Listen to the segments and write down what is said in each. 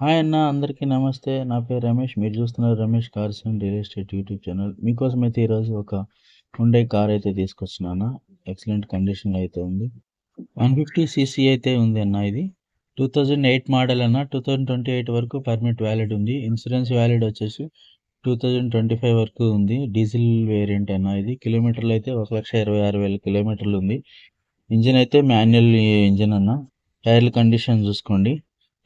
Hi అన్న అందరికీ నమస్తే. నా పేరు రమేష్. మీరు చూస్తున్నారు Ramesh cars and real estate YouTube channel. మీకోసం అయితే ఈరోజు ఒక హుండై కార్ అయితే తీసుకొచ్చినాను. ఎక్సలెంట్ కండిషన్‌లో అయితే ఉంది. 150 సీసీ అయితే ఉంది అన్న ఇది. 2008 మోడల్ అన్న. 2028 వరకు పర్మిట్ వ్యాలిడ్ ఉంది. ఇన్సూరెన్స్ వ్యాలిడ్ వచ్చేసి 2025 వరకు ఉంది. డీజిల్ వేరియంట్ అన్న ఇది. కిలోమీటర్లు అయితే 1,26,000 కిలోమీటర్లు ఉంది. ఇంజిన్ అయితే మాన్యువల్ ఇంజిన్ అన్న. టైర్ల కండిషన్ చూసుకోండి.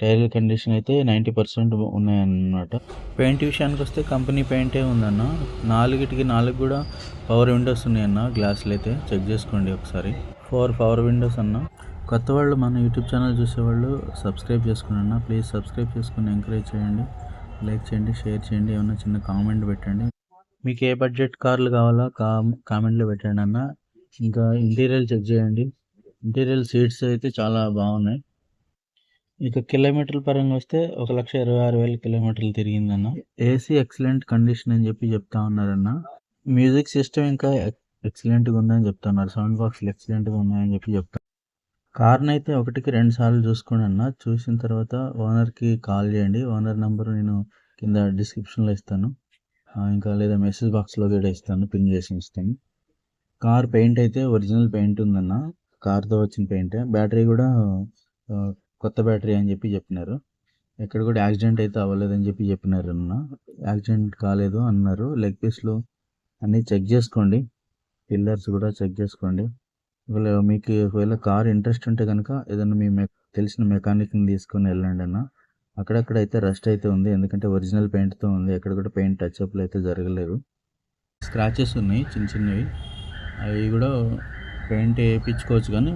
టైర్ల కండిషన్ అయితే 90% ఉన్నాయన్నమాట. పెయింట్ విషయానికి వస్తే కంపెనీ పెయింటే ఉందన్న. 4 కూడా పవర్ విండోస్ ఉన్నాయన్న. గ్లాసులు అయితే చెక్ చేసుకోండి ఒకసారి. 4 పవర్ విండోస్ అన్న. కొత్త వాళ్ళు మన యూట్యూబ్ ఛానల్ చూసేవాళ్ళు సబ్స్క్రైబ్ చేసుకోండి అన్న. ప్లీజ్ సబ్స్క్రైబ్ చేసుకుని ఎంకరేజ్ చేయండి. లైక్ చేయండి, షేర్ చేయండి, ఏమన్నా చిన్న కామెంట్ పెట్టండి. మీకు ఏ బడ్జెట్ కార్లు కావాలో కామెంట్లో పెట్టండి అన్న. ఇంకా ఇంటీరియర్ చెక్ చేయండి. ఇంటీరియర్ సీట్స్ అయితే చాలా బాగున్నాయి. ఇక కిలోమీటర్ల పరంగా వస్తే 1,26,000 కిలోమీటర్లు తిరిగిందన్న. ఏసీ ఎక్సలెంట్ కండిషన్ అని చెప్పి చెప్తా ఉన్నారన్న. మ్యూజిక్ సిస్టమ్ ఇంకా ఎక్సలెంట్గా ఉందని చెప్తున్నారు. సౌండ్ బాక్స్లు ఎక్సలెంట్గా ఉన్నాయని చెప్పి చెప్తాను. కార్ని అయితే 1కి 2 సార్లు చూసుకోండి అన్న. చూసిన తర్వాత ఓనర్కి కాల్ చేయండి. ఓనర్ నెంబర్ నేను కింద డిస్క్రిప్షన్లో ఇస్తాను. ఇంకా లేదా మెసేజ్ బాక్స్లో కూడా ఇస్తాను, పిన్ చేసి ఇస్తాను. కార్ పెయింట్ అయితే ఒరిజినల్ పెయింట్ ఉందన్న. కార్తో వచ్చిన పెయింటే. బ్యాటరీ కూడా కొత్త బ్యాటరీ అని చెప్పి చెప్పినారు. ఎక్కడ కూడా యాక్సిడెంట్ అయితే అవ్వలేదని చెప్పి చెప్పినారు అన్న. యాక్సిడెంట్ కాలేదు అన్నారు. లెగ్ పీస్లు అన్నీ చెక్ చేసుకోండి. పిల్లర్స్ కూడా చెక్ చేసుకోండి. ఒకవేళ కార్ ఇంట్రెస్ట్ ఉంటే కనుక ఏదైనా మీ తెలిసిన మెకానిక్ని తీసుకొని వెళ్ళండి అన్న. అక్కడక్కడ అయితే రస్ట్ అయితే ఉంది, ఎందుకంటే ఒరిజినల్ పెయింట్తో ఉంది. ఎక్కడ కూడా పెయింట్ టచ్అప్లు అయితే జరగలేదు. స్క్రాచెస్ ఉన్నాయి చిన్న చిన్నవి. అవి కూడా పెయింట్ వేయించుకోవచ్చు, కానీ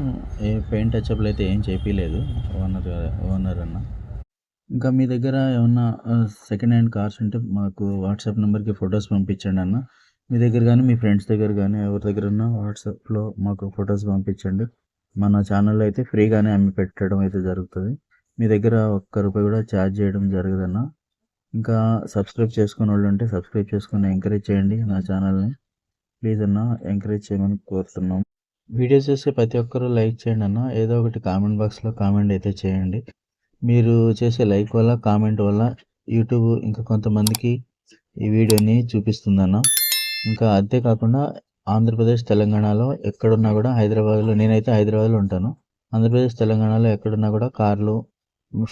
పెయింట్ టచ్అప్లు అయితే ఏం చేయించలేదు ఓనర్ అన్న. ఇంకా మీ దగ్గర ఏమన్నా సెకండ్ హ్యాండ్ కార్స్ ఉంటే మాకు వాట్సాప్ నెంబర్కి ఫొటోస్ పంపించండి అన్న. మీ దగ్గర కానీ మీ ఫ్రెండ్స్ దగ్గర కానీ ఎవరి దగ్గర ఉన్నా వాట్సాప్లో మాకు ఫొటోస్ పంపించండి. మన ఛానల్లో అయితే ఫ్రీగానే అమ్మి పెట్టడం అయితే జరుగుతుంది. మీ దగ్గర ₹1 కూడా ఛార్జ్ చేయడం జరగదన్న. ఇంకా సబ్స్క్రైబ్ చేసుకునే వాళ్ళు ఉంటే సబ్స్క్రైబ్ చేసుకుని ఎంకరేజ్ చేయండి నా ఛానల్ని. ప్లీజ్ అన్న, ఎంకరేజ్ చేయమని కోరుతున్నాం. వీడియోస్ చేసే ప్రతి ఒక్కరూ లైక్ చేయండి అన్న. ఏదో ఒకటి కామెంట్ బాక్స్లో కామెంట్ అయితే చేయండి. మీరు చేసే లైక్ వల్ల, కామెంట్ వల్ల యూట్యూబ్ ఇంకా కొంతమందికి ఈ వీడియోని చూపిస్తుందన్న. ఇంకా అంతేకాకుండా ఆంధ్రప్రదేశ్, తెలంగాణలో ఎక్కడున్నా కూడా హైదరాబాద్లో, నేనైతే హైదరాబాద్లో ఉంటాను. ఆంధ్రప్రదేశ్, తెలంగాణలో ఎక్కడున్నా కూడా కార్లు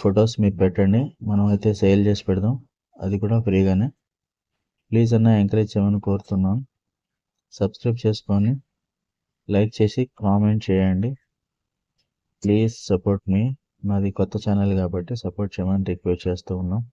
ఫొటోస్ మీరు పెట్టండి. మనం అయితే సేల్ చేసి పెడదాం, అది కూడా ఫ్రీగానే. ప్లీజ్ అన్న, ఎంకరేజ్ చేయమని కోరుతున్నాను. సబ్స్క్రైబ్ చేసుకొని లైక్ చేసి కామెంట్ చేయండి. ప్లీజ్ సపోర్ట్ మీ. మాది కొత్త ఛానల్ కాబట్టి సపోర్ట్ చేయమని రిక్వెస్ట్ చేస్తూ ఉన్నాం.